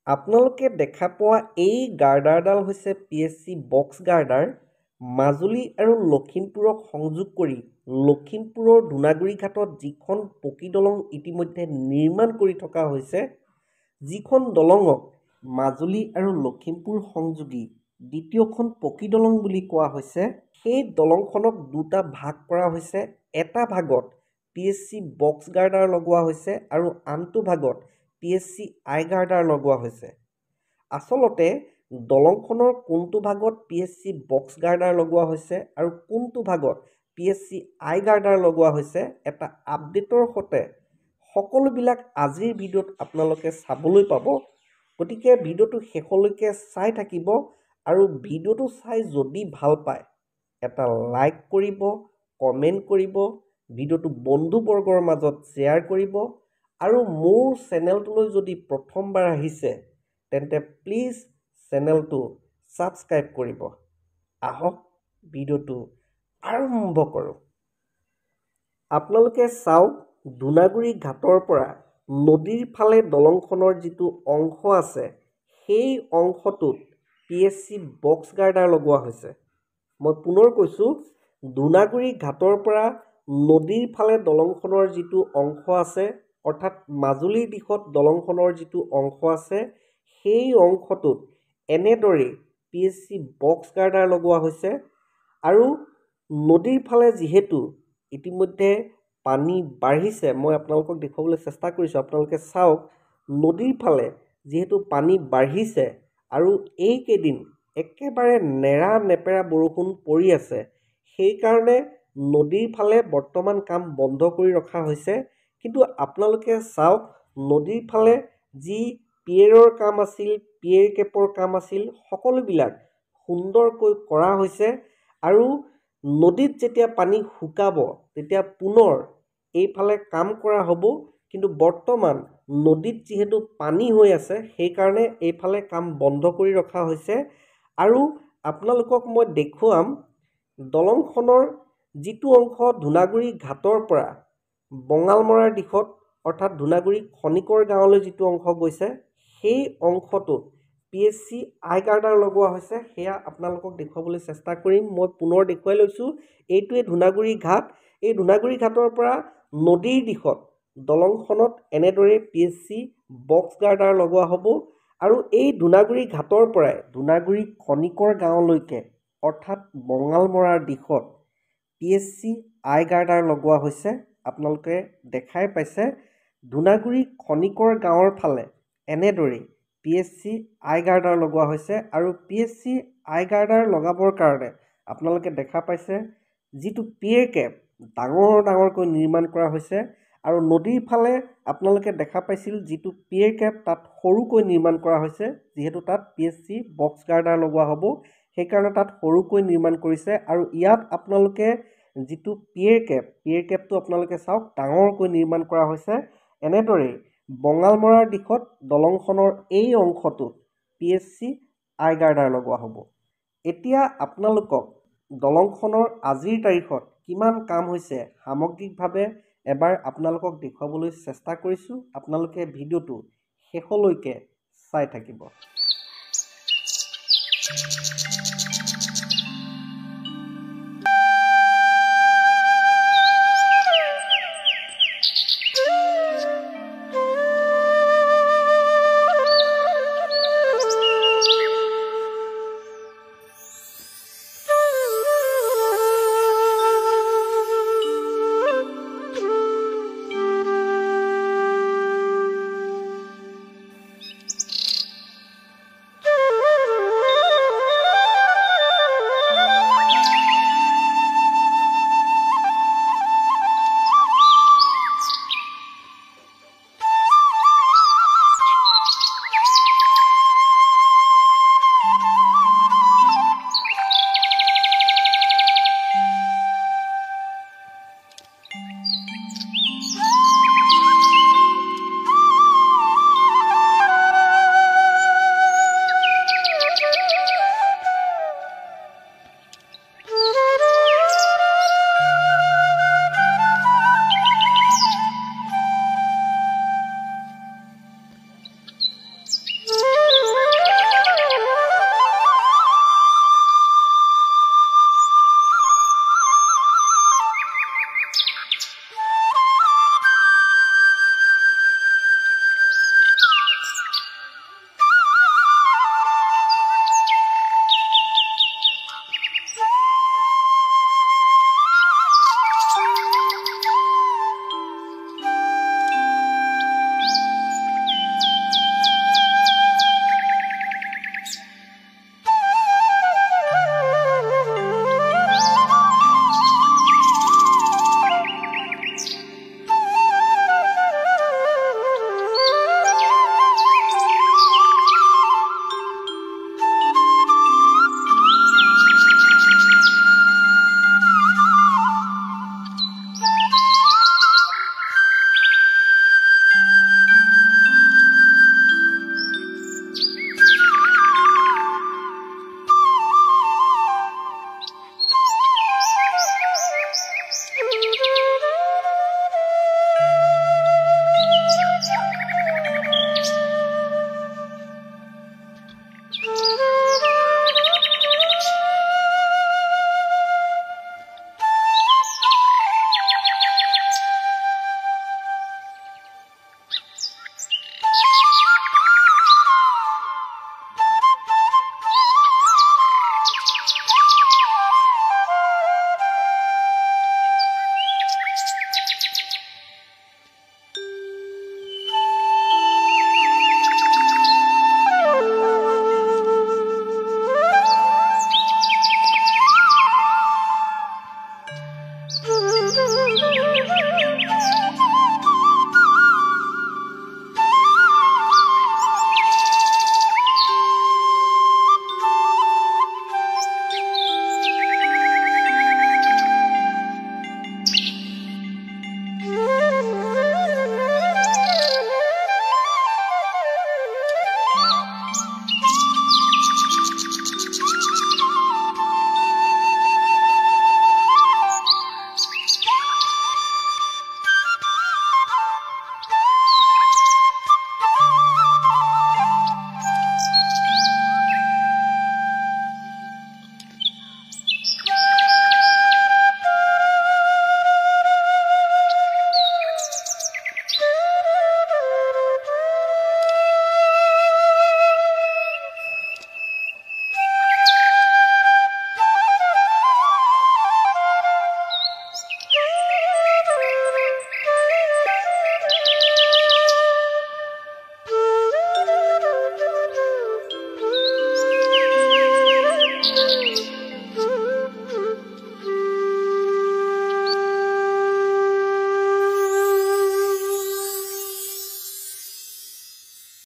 আপোনালোকে দেখা পোৱা এই গাৰ্ডাৰডাল হৈছে PSC বক্স গাৰ্ডাৰ। মাজুলী আৰু লখিমপুৰক সংযোগ কৰি লখিমপুৰৰ ধূনাগুৰি ঘাটত যিখন পকী দলং ইতিমধ্যে নিৰ্মাণ কৰি থকা হৈছে, যিখন দলঙক মাজুলী আৰু লখিমপুৰ সংযোগী দ্বিতীয়খন পকী দলং বুলি কোৱা হৈছে, সেই দলংখনক দুটা ভাগ কৰা হৈছে। এটা ভাগত PSC বক্স গাৰ্ডাৰ লগোৱা হৈছে আৰু আনটো ভাগত PSC আই গাৰ্ডাৰ লগোৱা হৈছে। আচলতে দলংখনৰ কোনটো ভাগত PSC বক্স গাৰ্ডাৰ লগোৱা হৈছে আৰু কোনটো ভাগত PSC আই গাৰ্ডাৰ লগোৱা হৈছে এটা আপডেটৰ সৈতে সকলোবিলাক আজিৰ ভিডিঅ'ত আপোনালোকে চাবলৈ পাব। গতিকে ভিডিঅ'টো শেষলৈকে চাই থাকিব আৰু ভিডিঅ'টো চাই যদি ভাল পায় এটা লাইক কৰিব, কমেণ্ট কৰিব, ভিডিঅ'টো বন্ধুবৰ্গৰ মাজত শ্বেয়াৰ কৰিব আৰু মোৰ চেনেলটোলৈ যদি প্ৰথমবাৰ আহিছে তেন্তে প্লিজ চেনেলটো ছাবস্ক্ৰাইব কৰিব। আহক ভিডিঅ'টো আৰম্ভ কৰোঁ। আপোনালোকে চাওক, ধূনাগুৰি ঘাটৰ পৰা নদীৰ ফালে দলংখনৰ যিটো অংশ আছে সেই অংশটোত PSC বক্স গাৰ্ডাৰ লগোৱা হৈছে। মই পুনৰ কৈছোঁ, ধূনাগুৰি ঘাটৰ পৰা নদীৰ ফালে দলংখনৰ যিটো অংশ আছে, অৰ্থাৎ মাজুলীৰ দিশত দলংখনৰ যিটো অংশ আছে, সেই অংশটোত এনেদৰে PSC বক্স গাৰ্ডাৰ লগোৱা হৈছে। আৰু নদীৰ ফালে যিহেতু ইতিমধ্যে পানী বাঢ়িছে, মই আপোনালোকক দেখুৱাবলৈ চেষ্টা কৰিছোঁ। আপোনালোকে চাওক, নদীৰ ফালে যিহেতু পানী বাঢ়িছে আৰু এইকেইদিন একেবাৰে নেৰা নেপেৰা বৰষুণ পৰি আছে, সেইকাৰণে নদীৰ ফালে বৰ্তমান কাম বন্ধ কৰি ৰখা হৈছে। কিন্তু আপোনালোকে চাওক, নদীৰ ফালে যি পিয়েৰৰ কাম আছিল, পিয়েৰ কেপৰ কাম আছিল, সকলোবিলাক সুন্দৰকৈ কৰা হৈছে। আৰু নদীত যেতিয়া পানী শুকাব তেতিয়া পুনৰ এইফালে কাম কৰা হ'ব। কিন্তু বৰ্তমান নদীত যিহেতু পানী হৈ আছে, সেইকাৰণে এইফালে কাম বন্ধ কৰি ৰখা হৈছে। আৰু আপোনালোকক মই দেখুৱাম, দলংখনৰ যিটো অংশ ধূনাগুৰি ঘাটৰ পৰা বঙালমৰাৰ দিশত, অৰ্থাৎ ধূনাগুৰি খনিকৰ গাঁৱলৈ যিটো অংশ গৈছে, সেই অংশটোত PSC আই গাৰ্ডাৰ লগোৱা হৈছে। সেয়া আপোনালোকক দেখুৱাবলৈ চেষ্টা কৰিম। মই পুনৰ দেখুৱাই লৈছোঁ, এইটোৱে ধূনাগুৰি ঘাট। এই ধূনাগুৰি ঘাটৰ পৰা নদীৰ দিশত দলংখনত এনেদৰে PSC বক্স গাৰ্ডাৰ লগোৱা হ'ব। আৰু এই ধূনাগুৰি ঘাটৰ পৰাই ধূনাগুৰি খনিকৰ গাঁৱলৈকে, অৰ্থাৎ বঙালমৰাৰ দিশত PSC আই গাৰ্ডাৰ লগোৱা হৈছে। আপোনালোকে দেখাই পাইছে, ধূনাগুৰি খনিকৰ গাঁৱৰ ফালে এনেদৰে PSC আই গাৰ্ডাৰ লগোৱা হৈছে। আৰু PSC আই গাৰ্ডাৰ লগাবৰ কাৰণে আপোনালোকে দেখা পাইছে, যিটো পিয়েৰ কেপ ডাঙৰ ডাঙৰকৈ নিৰ্মাণ কৰা হৈছে। আৰু নদীৰ ফালে আপোনালোকে দেখা পাইছিল, যিটো পিয়েৰ কেপ তাত সৰুকৈ নিৰ্মাণ কৰা হৈছে। যিহেতু তাত PSC বক্স গাৰ্ডাৰ লগোৱা হ'ব, সেইকাৰণে তাত সৰুকৈ নিৰ্মাণ কৰিছে। আৰু ইয়াত আপোনালোকে যিটো পিয়েৰ কেপটো আপোনালোকে চাওক, ডাঙৰকৈ নিৰ্মাণ কৰা হৈছে। এনেদৰে বঙালমৰাৰ দিশত দলংখনৰ এই অংশটোত PSC আই গাৰ্ডাৰ লগোৱা হ'ব। এতিয়া আপোনালোকক দলংখনৰ আজিৰ তাৰিখত কিমান কাম হৈছে সামগ্ৰিকভাৱে এবাৰ আপোনালোকক দেখুৱাবলৈ চেষ্টা কৰিছোঁ। আপোনালোকে ভিডিঅ'টো শেষলৈকে চাই থাকিব।